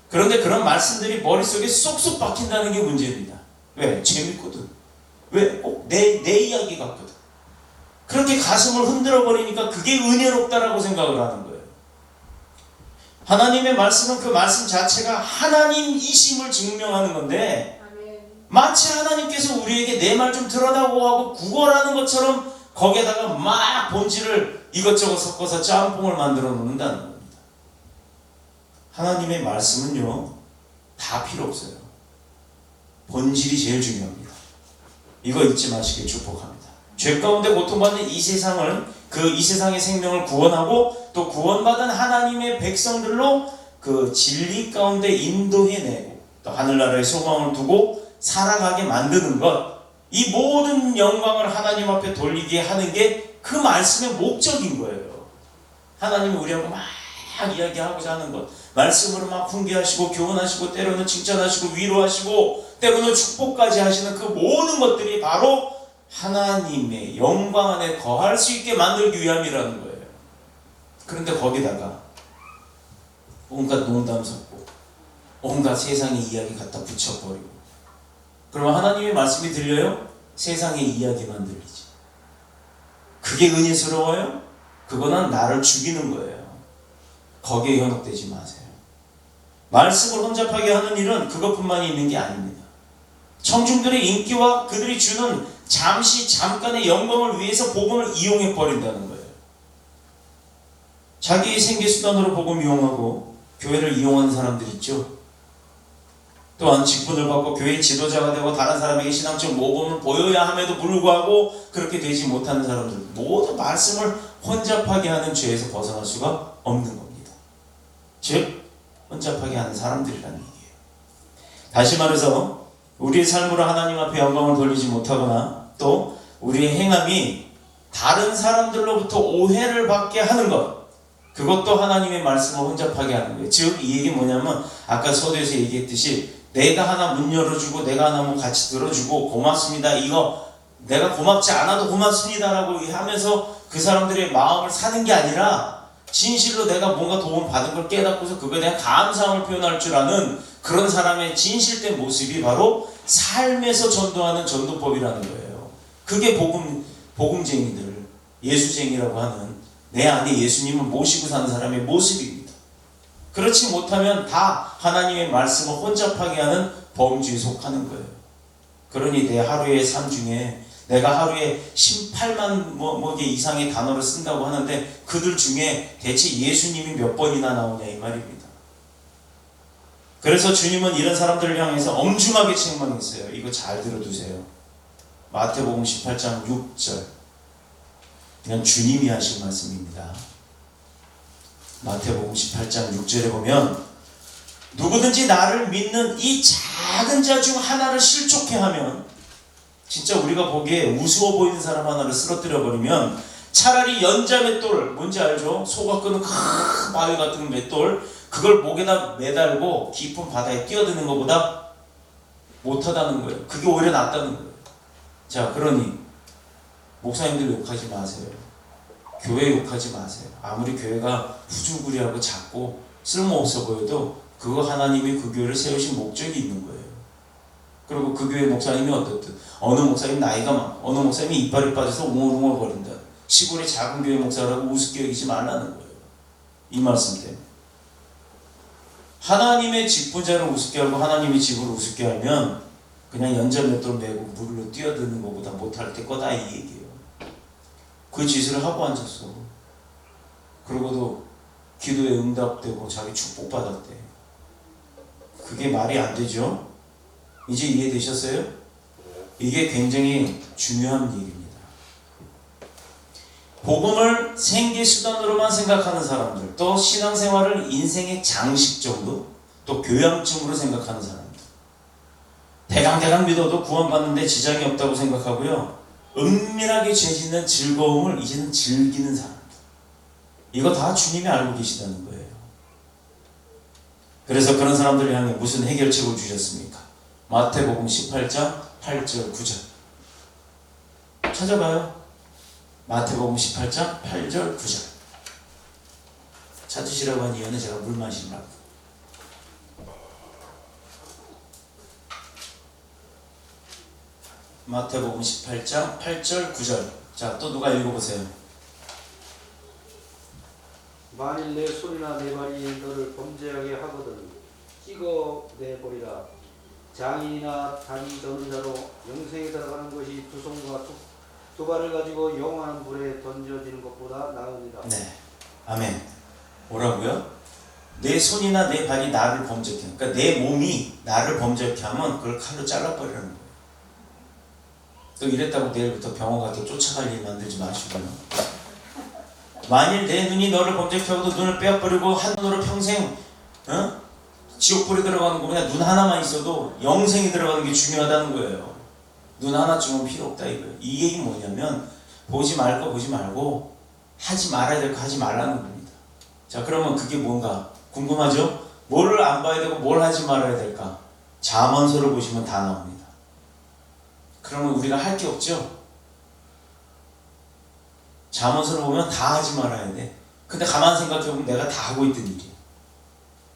그런데 그런 말씀들이 머릿속에 쏙쏙 박힌다는 게 문제입니다. 왜? 재밌거든. 왜? 내 이야기 같거든. 그렇게 가슴을 흔들어 버리니까 그게 은혜롭다라고 생각을 하는 거예요. 하나님의 말씀은 그 말씀 자체가 하나님이심을 증명하는 건데 마치 하나님께서 우리에게 내 말 좀 들어다고 하고 구걸하는 것처럼 거기에다가 막 본질을 이것저것 섞어서 짬뽕을 만들어 놓는다는 겁니다. 하나님의 말씀은요 다 필요 없어요. 본질이 제일 중요합니다. 이거 잊지 마시길 축복합니다. 죄 가운데 고통받는 이 세상을 이 세상의 생명을 구원하고 또 구원받은 하나님의 백성들로 그 진리 가운데 인도해내고 또 하늘나라의 소망을 두고 살아가게 만드는 것, 이 모든 영광을 하나님 앞에 돌리게 하는 게 그 말씀의 목적인 거예요. 하나님이 우리하고 막 이야기하고자 하는 것, 말씀으로 막 훈계하시고 교훈하시고 때로는 칭찬하시고 위로하시고 때로는 축복까지 하시는 그 모든 것들이 바로 하나님의 영광 안에 거할 수 있게 만들기 위함이라는 거예요. 그런데 거기다가 온갖 농담 섞고 온갖 세상의 이야기 갖다 붙여버리고 그러면 하나님의 말씀이 들려요? 세상의 이야기만 들리지. 그게 은혜스러워요? 그거는 나를 죽이는 거예요. 거기에 현혹되지 마세요. 말씀을 혼잡하게 하는 일은 그것뿐만이 있는 게 아닙니다. 청중들의 인기와 그들이 주는 잠깐의 영광을 위해서 복음을 이용해 버린다는 거예요. 자기 생계수단으로 복음 이용하고 교회를 이용하는 사람들 있죠. 또한 직분을 받고 교회 지도자가 되고 다른 사람에게 신앙적 모범을 보여야 함에도 불구하고 그렇게 되지 못하는 사람들, 모두 말씀을 혼잡하게 하는 죄에서 벗어날 수가 없는 겁니다. 즉 혼잡하게 하는 사람들이라는 얘기예요. 다시 말해서 우리의 삶으로 하나님 앞에 영광을 돌리지 못하거나 또 우리의 행함이 다른 사람들로부터 오해를 받게 하는 것, 그것도 하나님의 말씀을 혼잡하게 하는 거예요. 즉 이 얘기 뭐냐면 아까 서두에서 얘기했듯이 내가 하나 문 열어주고 내가 하나 뭐 같이 들어주고 고맙습니다, 이거 내가 고맙지 않아도 고맙습니다라고 하면서 그 사람들의 마음을 사는 게 아니라 진실로 내가 뭔가 도움 받은 걸 깨닫고서 그거에 대한 감사함을 표현할 줄 아는 그런 사람의 진실된 모습이 바로 삶에서 전도하는 전도법이라는 거예요. 그게 복음쟁이들, 예수쟁이라고 하는 내 안에 예수님을 모시고 사는 사람의 모습입니다. 그렇지 못하면 다 하나님의 말씀을 혼잡하게 하는 범주에 속하는 거예요. 그러니 내 하루의 삶 중에 내가 하루에 18만 개 이상의 단어를 쓴다고 하는데 그들 중에 대체 예수님이 몇 번이나 나오냐 이 말입니다. 그래서 주님은 이런 사람들을 향해서 엄중하게 책망했어요. 이거 잘 들어두세요. 마태복음 18장 6절. 그냥 주님이 하신 말씀입니다. 마태복음 18장 6절에 보면 누구든지 나를 믿는 이 작은 자 중 하나를 실족해 하면, 진짜 우리가 보기에 우스워 보이는 사람 하나를 쓰러뜨려 버리면 차라리 연자 맷돌, 뭔지 알죠? 소가 끄는 큰 바위 같은 맷돌, 그걸 목에다 매달고 깊은 바다에 뛰어드는 것보다 못하다는 거예요. 그게 오히려 낫다는 거예요. 자, 그러니 목사님들 욕하지 마세요. 교회 욕하지 마세요. 아무리 교회가 후줄구리하고 작고 쓸모없어 보여도 그거 하나님이 그 교회를 세우신 목적이 있는 거예요. 그리고 그 교회 목사님이 어떻든, 어느 목사님 나이가 많고 어느 목사님이 이빨이 빠져서 웅얼웅얼 거린다, 시골의 작은 교회 목사라고 우습게 여기지 말라는 거예요. 이 말씀 때문에 하나님의 직분자를 우습게 하고 하나님의 집을 우습게 하면 그냥 연자맷돌 메고 물로 뛰어드는 것보다 못할 때 거다 이 얘기예요. 그 짓을 하고 앉았어. 그러고도 기도에 응답되고 자기 축복받았대. 그게 말이 안 되죠? 이제 이해되셨어요? 이게 굉장히 중요한 얘기입니다. 복음을 생계수단으로만 생각하는 사람들, 또 신앙생활을 인생의 장식 정도, 또 교양증으로 생각하는 사람들, 대강 믿어도 구원받는데 지장이 없다고 생각하고요, 은밀하게 죄짓는 즐거움을 이제는 즐기는 사람들, 이거 다 주님이 알고 계시다는 거예요. 그래서 그런 사람들을 향해 무슨 해결책을 주셨습니까? 마태복음 18장 8절 9절 찾아봐요. 마태복음 18장 8절 9절 찾으시라고 한 이유는 제가 물 마시라고. 마태복음 18장 8절 9절. 자, 또 누가 읽어보세요. 만일 내 손이나 내 발이 너를 범죄하게 하거든 찍어내버리라. 장인이나 단이 저는 자로 영생에 들어가는 것이 두 손과 두 발을 가지고 영원한 불에 던져지는 것보다 나으니라. 네, 아멘. 뭐라고요? 내 손이나 내 발이 나를 범죄케, 그러니까 내 몸이 나를 범죄케 하면 그걸 칼로 잘라버리는 거예요. 또 이랬다고 내일부터 병원 가서 쫓아갈 일 만들지 마시고요. 만일 내 눈이 너를 범죄케 하고도 눈을 빼앗버리고 한 눈으로 평생 지옥불에 들어가는 거, 그냥 눈 하나만 있어도 영생이 들어가는 게 중요하다는 거예요. 눈 하나쯤은 필요 없다 이거예요. 이 얘기 뭐냐면 보지 말 거 보지 말고 하지 말아야 될 거 하지 말라는 겁니다. 자, 그러면 그게 뭔가 궁금하죠? 뭐를 안 봐야 되고 뭘 하지 말아야 될까? 잠언서를 보시면 다 나옵니다. 그러면 우리가 할 게 없죠? 잠언서를 보면 다 하지 말아야 돼. 근데 가만 생각해보면 내가 다 하고 있던 일이야.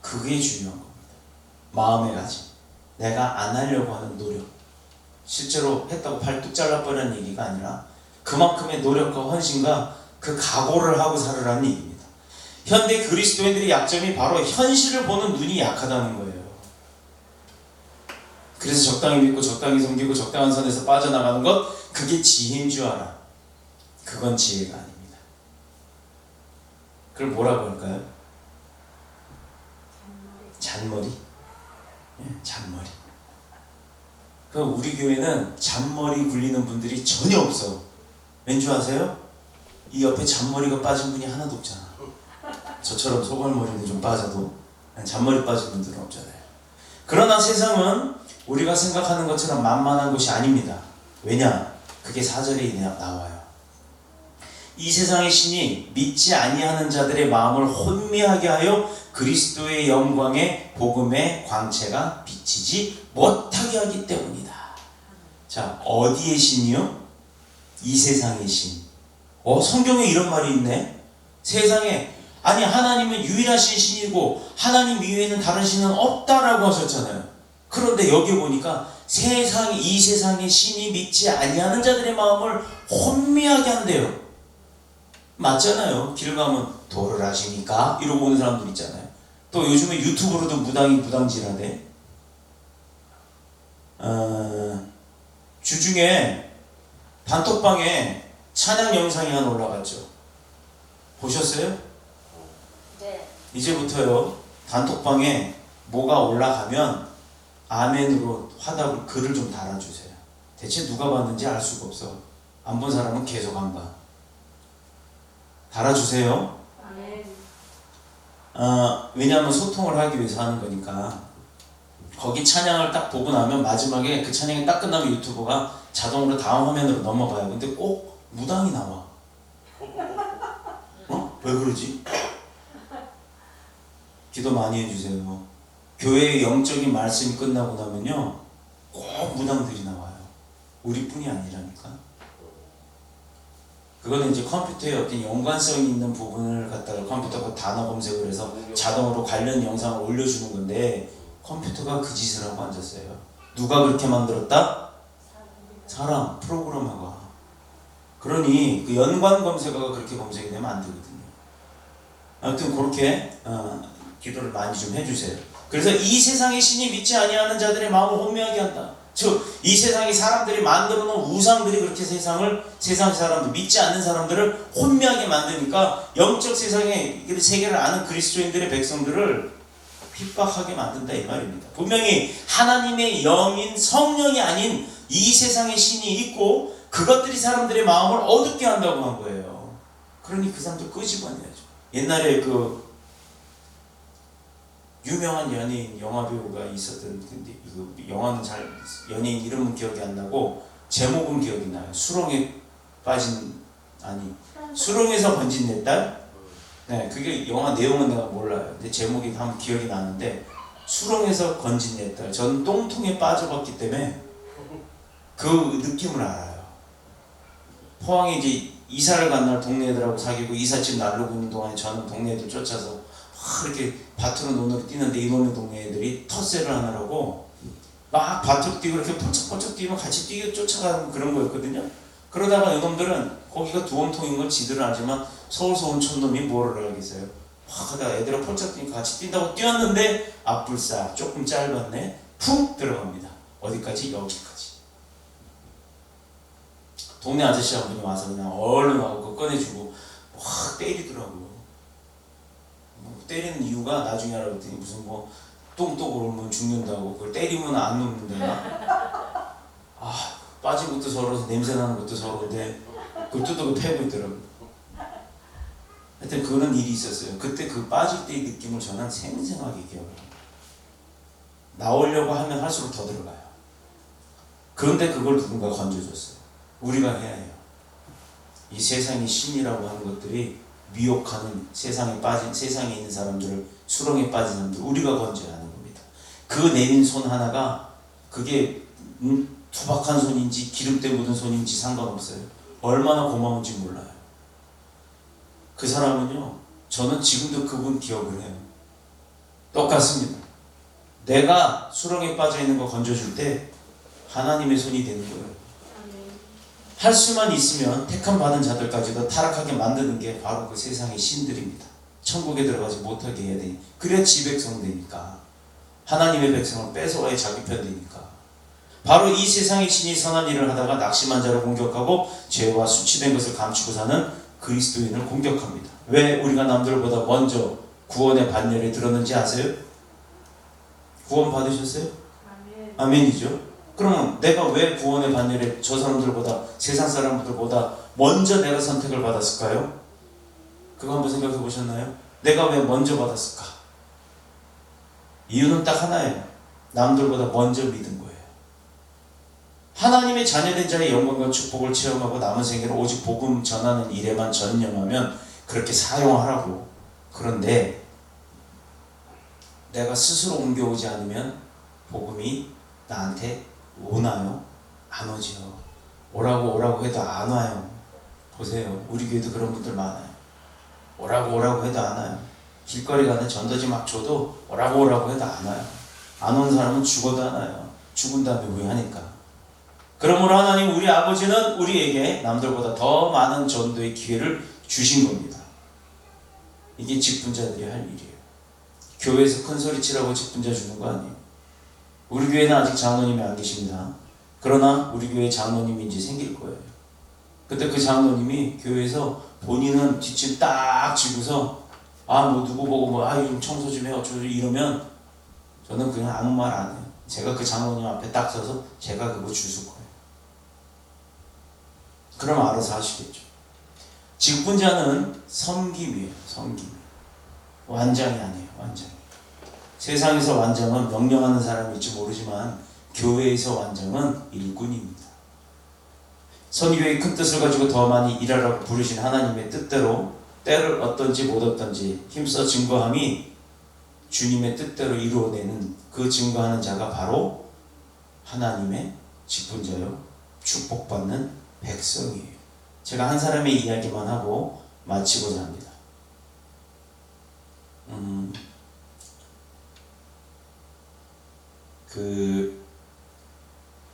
그게 중요한 겁니다. 마음의 가짐, 내가 안 하려고 하는 노력, 실제로 했다고 발뚝 잘라버리는 얘기가 아니라 그만큼의 노력과 헌신과 그 각오를 하고 살으라는 얘기입니다. 현대 그리스도인들의 약점이 바로 현실을 보는 눈이 약하다는 거예요. 그래서 적당히 믿고 적당히 섬기고 적당한 선에서 빠져나가는 것, 그게 지혜인 줄 알아. 그건 지혜가 아닙니다. 그걸 뭐라고 할까요? 잔머리? 예, 잔머리. 그럼 우리 교회는 잔머리 굴리는 분들이 전혀 없어. 왠지 아세요? 이 옆에 잔머리가 빠진 분이 하나도 없잖아. 저처럼 소갈머리는 좀 빠져도 잔머리 빠진 분들은 없잖아요. 그러나 세상은 우리가 생각하는 것처럼 만만한 것이 아닙니다. 왜냐? 그게 4절에 나와요. 이 세상의 신이 믿지 아니하는 자들의 마음을 혼미하게 하여 그리스도의 영광의 복음의 광채가 비치지 못하게 하기 때문이다. 자, 어디의 신이요? 이 세상의 신. 성경에 이런 말이 있네. 세상에, 아니 하나님은 유일하신 신이고 하나님 이외에는 다른 신은 없다라고 하셨잖아요. 그런데 여기 보니까 이 세상의 신이 믿지 아니하는 자들의 마음을 혼미하게 한대요. 맞잖아요. 길 가면 도를 아십니까? 이러고 오는 사람들 있잖아요. 또 요즘에 유튜브로도 무당질하대. 주중에 단톡방에 찬양 영상이 하나 올라갔죠. 보셨어요? 네. 이제부터요, 단톡방에 뭐가 올라가면 아멘으로 화답을 글을 좀 달아주세요. 대체 누가 봤는지 알 수가 없어. 안 본 사람은 계속 안 봐. 달아주세요. 아멘. 왜냐하면 소통을 하기 위해서 하는 거니까. 거기 찬양을 딱 보고 나면 마지막에 그 찬양이 딱 끝나면 유튜브가 자동으로 다음 화면으로 넘어가요. 근데 꼭 무당이 나와. 왜 그러지? 기도 많이 해주세요. 교회의 영적인 말씀이 끝나고 나면요, 꼭 무당들이 나와요. 우리뿐이 아니라니까. 그거는 이제 컴퓨터에 어떤 연관성이 있는 부분을 갖다가 컴퓨터가 단어 검색을 해서 자동으로 관련 영상을 올려주는 건데, 컴퓨터가 그 짓을 하고 앉았어요. 누가 그렇게 만들었다? 사람, 프로그래머가. 그러니 그 연관 검색어가 그렇게 검색이 되면 안 되거든요. 아무튼 그렇게 기도를 많이 좀 해주세요. 그래서 이 세상의 신이 믿지 아니하는 자들의 마음을 혼미하게 한다. 즉, 이 세상의 사람들이 만들어 놓은 우상들이 그렇게 세상 사람들, 믿지 않는 사람들을 혼미하게 만드니까 영적 세상의 세계를 아는 그리스도인들의 백성들을 핍박하게 만든다 이 말입니다. 분명히 하나님의 영인 성령이 아닌 이 세상의 신이 있고 그것들이 사람들의 마음을 어둡게 한다고 한 거예요. 그러니 그 사람들 끄집어내야죠. 옛날에 그 유명한 연예인 영화배우가 있었던, 근데 그 영화는 연예인 이름은 기억이 안 나고 제목은 기억이 나요. 수렁에서 건진 내 딸. 네, 그게 영화 내용은 내가 몰라요. 근데 제목이 한번 기억이 나는데, 수렁에서 건진 내 딸. 저는 똥통에 빠져봤기 때문에 그 느낌을 알아요. 포항에 이제 이사를 간 날 동네 애들하고 사귀고 이삿짐 나르고 있는 동안에 저는 동네 애들 쫓아서 막 이렇게 밭으로 논으로 뛰는데 이놈의 동네 애들이 텃세를 하느라고 막 밭으로 뛰고 이렇게 펄쩍펄쩍 뛰면 같이 뛰고 쫓아가는 그런 거였거든요. 그러다가 이놈들은 거기가 두엄통인 걸 지들은 알지만 서울서 온 촌놈이 뭐를 알겠어요. 막 하다가 애들은 펄쩍 뛰니까 같이 뛴다고 뛰었는데 앞불싸 조금 짧았네. 푹 들어갑니다. 어디까지? 여기까지. 동네 아저씨 한 분이 와서 그냥 얼른 와서 그거 꺼내주고 확 때리더라고요. 때리는 이유가 나중에 알아봤더니 무슨 뭐 똥똑을 오면 죽는다고, 그걸 때리면 안 눕는다. 빠진 것도 서러워서 냄새 나는 것도 서러운데 그걸 뚜껑을 패고 있더라고요. 하여튼 그런 일이 있었어요. 그때 그 빠질 때의 느낌을 저는 생생하게 기억을 합니다. 나오려고 하면 할수록 더 들어가요. 그런데 그걸 누군가 건져줬어요. 우리가 해야 해요. 이 세상의 신이라고 하는 것들이 미혹하는 세상에 있는 사람들을, 수렁에 빠진 사람들, 우리가 건져야 하는 겁니다. 그 내민 손 하나가 그게 투박한 손인지 기름때 묻은 손인지 상관없어요. 얼마나 고마운지 몰라요. 그 사람은요, 저는 지금도 그분 기억을 해요. 똑같습니다. 내가 수렁에 빠져있는 거 건져줄 때 하나님의 손이 되는 거예요. 할 수만 있으면 택함 받은 자들까지도 타락하게 만드는 게 바로 그 세상의 신들입니다. 천국에 들어가지 못하게 해야 되니, 그래야 지 백성 되니까. 하나님의 백성을 뺏어와야 자기 편 되니까. 바로 이 세상의 신이 선한 일을 하다가 낙심한 자를 공격하고 죄와 수치된 것을 감추고 사는 그리스도인을 공격합니다. 왜 우리가 남들보다 먼저 구원의 반열에 들었는지 아세요? 구원 받으셨어요? 아멘이죠. 그러면 내가 왜 구원의 반열에 저 사람들보다, 세상 사람들보다 먼저 내가 선택을 받았을까요? 그거 한번 생각해 보셨나요? 내가 왜 먼저 받았을까? 이유는 딱 하나예요. 남들보다 먼저 믿은 거예요. 하나님의 자녀된 자의 영광과 축복을 체험하고 남은 생애를 오직 복음 전하는 일에만 전념하면 그렇게 사용하라고. 그런데 내가 스스로 옮겨오지 않으면 복음이 나한테 오나요? 안 오지요. 오라고 해도 안 와요. 보세요. 우리 교회도 그런 분들 많아요. 오라고 해도 안 와요. 길거리 가는 전도지 막 줘도 오라고 해도 안 와요. 안 온 사람은 죽어도 안 와요. 죽은 다음에 후회하니까. 그러므로 하나님 우리 아버지는 우리에게 남들보다 더 많은 전도의 기회를 주신 겁니다. 이게 직분자들이 할 일이에요. 교회에서 큰 소리 치라고 직분자 주는 거 아니에요. 우리 교회는 아직 장로님이 안 계십니다. 그러나 우리 교회 장로님이 이제 생길 거예요. 그때 그 장로님이 교회에서 본인은 뒷짐 딱 지고서 뭐 누구 보고 좀 청소 좀 해 어쩌고 이러면 저는 그냥 아무 말 안 해요. 제가 그 장로님 앞에 딱 서서 제가 그거 주술 거예요. 그럼 알아서 하시겠죠. 직분자는 섬김이에요. 섬김. 완장이 아니에요. 완장. 세상에서 완장은 명령하는 사람일지 모르지만 교회에서 완장은 일꾼입니다. 선교의 큰 뜻을 가지고 더 많이 일하라고 부르신 하나님의 뜻대로 때를 얻든지 못 얻든지 힘써 증거함이 주님의 뜻대로 이루어내는 그 증거하는 자가 바로 하나님의 직분자요 축복받는 백성이에요. 제가 한 사람의 이야기만 하고 마치고자 합니다.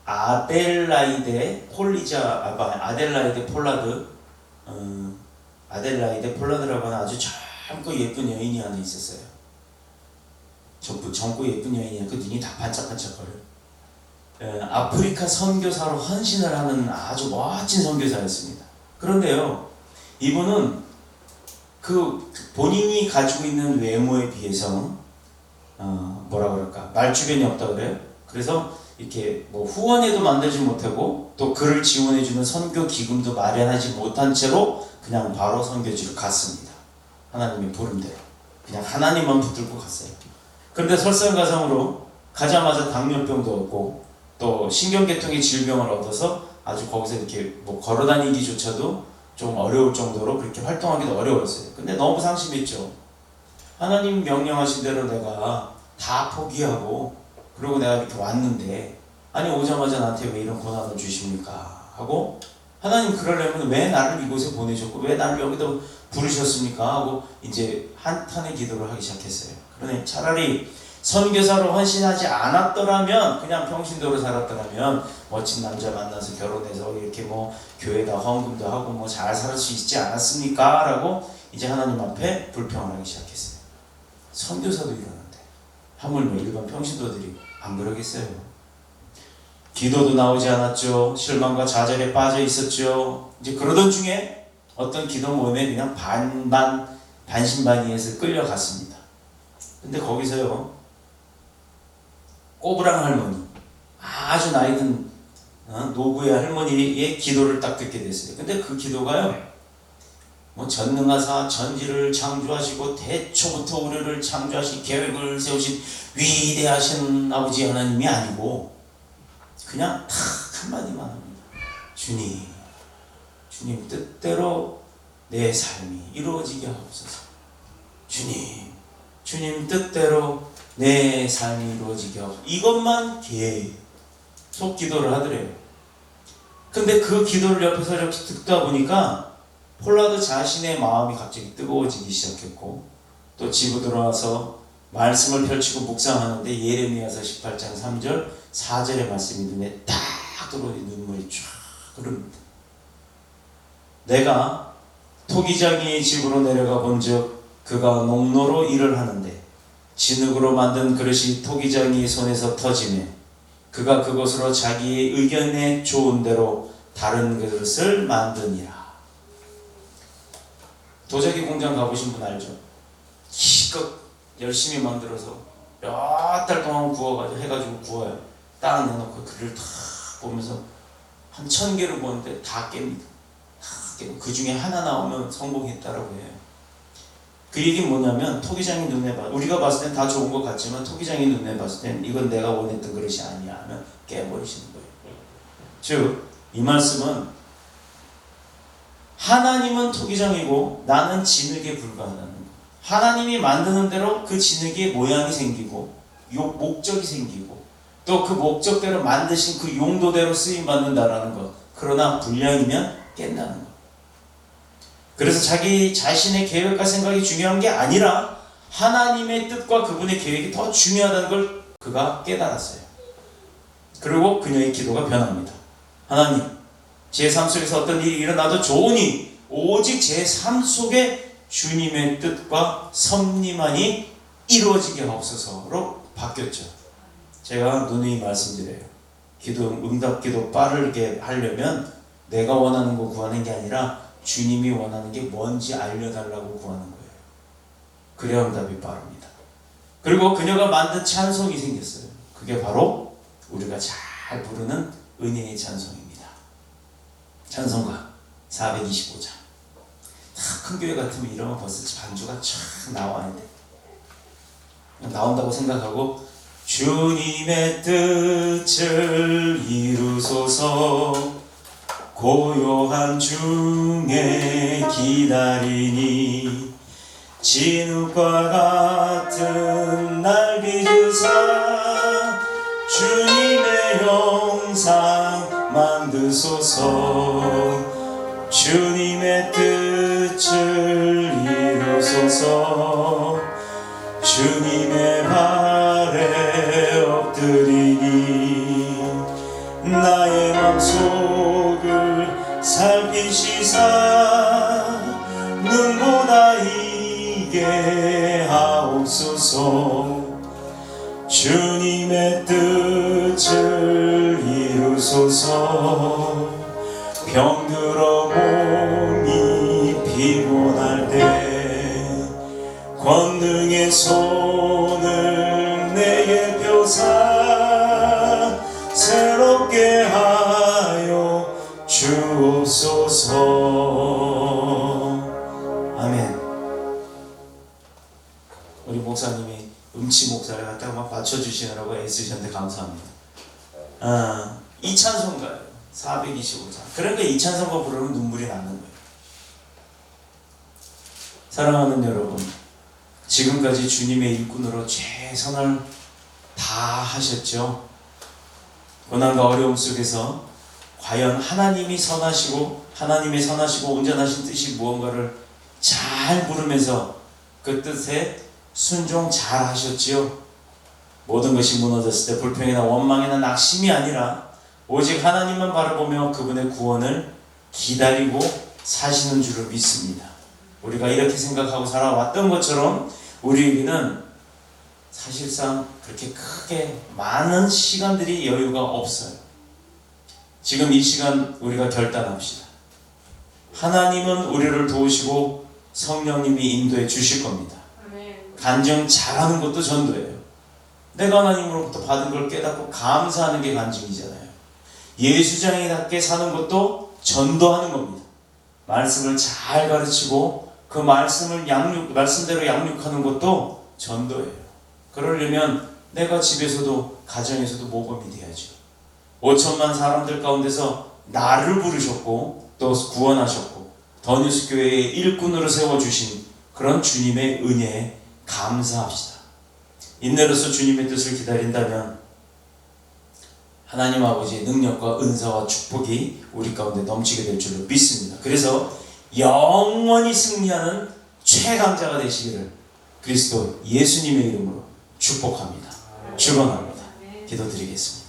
아델라이데 폴라드라고 하는 아주 젊고 예쁜 여인이 하나 있었어요. 젊고 예쁜 여인이 그 눈이 다 반짝반짝거려요. 아프리카 선교사로 헌신을 하는 아주 멋진 선교사였습니다. 그런데요, 이분은 그 본인이 가지고 있는 외모에 비해서 말주변이 없다 그래요. 그래서 이렇게 후원회도 만들지 못하고 또 그를 지원해주는 선교 기금도 마련하지 못한 채로 그냥 바로 선교지로 갔습니다. 하나님의 부름대로 그냥 하나님만 붙들고 갔어요. 그런데 설상가상으로 가자마자 당뇨병도 얻고 또 신경계통의 질병을 얻어서 아주 거기서 이렇게 걸어다니기조차도 좀 어려울 정도로 그렇게 활동하기도 어려웠어요. 근데 너무 상심했죠. 하나님 명령하신 대로 내가 다 포기하고 그리고 내가 이렇게 왔는데 아니 오자마자 나한테 왜 이런 고난을 주십니까? 하고 하나님 그러려면 왜 나를 이곳에 보내셨고 왜 나를 여기다 부르셨습니까? 하고 이제 한탄의 기도를 하기 시작했어요. 그러니 차라리 선교사로 헌신하지 않았더라면 그냥 평신도로 살았더라면 멋진 남자 만나서 결혼해서 이렇게 교회다 헌금도 하고 잘 살 수 있지 않았습니까? 라고 이제 하나님 앞에 불평을 하기 시작했어요. 선교사도 이러는데 하물며 일반 평신도들이 안 그러겠어요. 기도도 나오지 않았죠. 실망과 좌절에 빠져 있었죠. 이제 그러던 중에 어떤 기도 모임에 그냥 반신반의해서 끌려갔습니다. 근데 거기서요, 꼬부랑 할머니, 아주 나이든 노구의 할머니의 기도를 딱 듣게 됐어요. 근데 그 기도가요, 전능하사 전지를 창조하시고 대초부터 우리를 창조하신 계획을 세우신 위대하신 아버지 하나님이 아니고 그냥 탁 한마디만 합니다. 주님 뜻대로 내 삶이 이루어지게 하옵소서. 주님 뜻대로 내 삶이 이루어지게 하옵소서. 이것만 계속 기도를 하더래요. 근데 그 기도를 옆에서 이렇게 듣다 보니까 폴라드 자신의 마음이 갑자기 뜨거워지기 시작했고 또 집으로 들어와서 말씀을 펼치고 묵상하는데 예레미야서 18장 3절 4절의 말씀이 눈에 딱 들어오니 눈물이 쫙 흐릅니다. 내가 토기장이의 집으로 내려가 본즉 그가 농로로 일을 하는데 진흙으로 만든 그릇이 토기장이의 손에서 터지매 그가 그것으로 자기의 의견에 좋은 대로 다른 그릇을 만드니라. 도자기 공장 가보신 분 알죠? 기껏 열심히 만들어서 몇 달 동안 구워가지고 해가지고 구워요. 딱 내놓고 글을 탁 보면서 한 1000개를 보는데 다 깹니다. 다 깨고 그 중에 하나 나오면 성공했다라고 해요. 그 얘기는 뭐냐면 토기장이 눈에 봐 우리가 봤을 땐 다 좋은 것 같지만 토기장이 눈에 봤을 땐 이건 내가 원했던 그릇이 아니야 하면 깨버리시는 거예요. 즉 이 말씀은 하나님은 토기장이고 나는 진흙에 불과하다는 거예요. 하나님이 만드는 대로 그 진흙의 모양이 생기고 목적이 생기고 또 그 목적대로 만드신 그 용도대로 쓰임받는다라는 것. 그러나 불량이면 깬다는 것. 그래서 자기 자신의 계획과 생각이 중요한 게 아니라 하나님의 뜻과 그분의 계획이 더 중요하다는 걸 그가 깨달았어요. 그리고 그녀의 기도가 변합니다. 하나님, 제 삶 속에서 어떤 일이 일어나도 좋으니 오직 제 삶 속에 주님의 뜻과 섭리만이 이루어지게 하옵소서로 바뀌었죠. 제가 누누이 말씀드려요. 기도, 응답기도 빠르게 하려면 내가 원하는 거 구하는 게 아니라 주님이 원하는 게 뭔지 알려달라고 구하는 거예요. 그래야 응답이 빠릅니다. 그리고 그녀가 만든 찬송이 생겼어요. 그게 바로 우리가 잘 부르는 은혜의 찬송입니다. 찬송가 425장. 큰 교회 같으면 이러면 벌써 반주가 쫙 나와야 돼. 나온다고 생각하고 주님의 뜻을 이루소서 고요한 중에 기다리니 진흙과 같은 날 빚으사 주님의 형상 만드소서 주님의 뜻을 이루소서 주님의 발에 엎드리니 나의 맘속을 살피시사 눈보다 이게 하옵소서 주님의 뜻을 이루소서 병들어 몸이 피곤할 때 권능의 손을 내게 펴사 새롭게 하여 주옵소서. 아멘. 우리 목사님이 음치 목사를 갖다가 막 받쳐주시느라고 애쓰셨는데 감사합니다. 이 찬송가예요. 425장. 그러니까 이 찬송가 부르면 눈물이 나는 거예요. 사랑하는 여러분, 지금까지 주님의 일꾼으로 최선을 다하셨죠. 고난과 어려움 속에서 과연 하나님이 선하시고 하나님의 선하시고 온전하신 뜻이 무언가를 잘 물으면서 그 뜻에 순종 잘 하셨지요. 모든 것이 무너졌을 때 불평이나 원망이나 낙심이 아니라 오직 하나님만 바라보며 그분의 구원을 기다리고 사시는 줄을 믿습니다. 우리가 이렇게 생각하고 살아왔던 것처럼 우리에게는 사실상 그렇게 크게 많은 시간들이 여유가 없어요. 지금 이 시간 우리가 결단합시다. 하나님은 우리를 도우시고 성령님이 인도해 주실 겁니다. 간증 잘하는 것도 전도예요. 내가 하나님으로부터 받은 걸 깨닫고 감사하는 게 간증이잖아요. 예수장이답게 사는 것도 전도하는 겁니다. 말씀을 잘 가르치고 그 말씀을 말씀대로 양육하는 것도 전도예요. 그러려면 내가 집에서도 가정에서도 모범이 돼야죠. 5천만 사람들 가운데서 나를 부르셨고 또 구원하셨고 더뉴스 교회의 일꾼으로 세워주신 그런 주님의 은혜에 감사합시다. 인내로서 주님의 뜻을 기다린다면 하나님 아버지의 능력과 은사와 축복이 우리 가운데 넘치게 될 줄로 믿습니다. 그래서 영원히 승리하는 최강자가 되시기를 그리스도 예수님의 이름으로 축복합니다. 축원합니다. 기도드리겠습니다.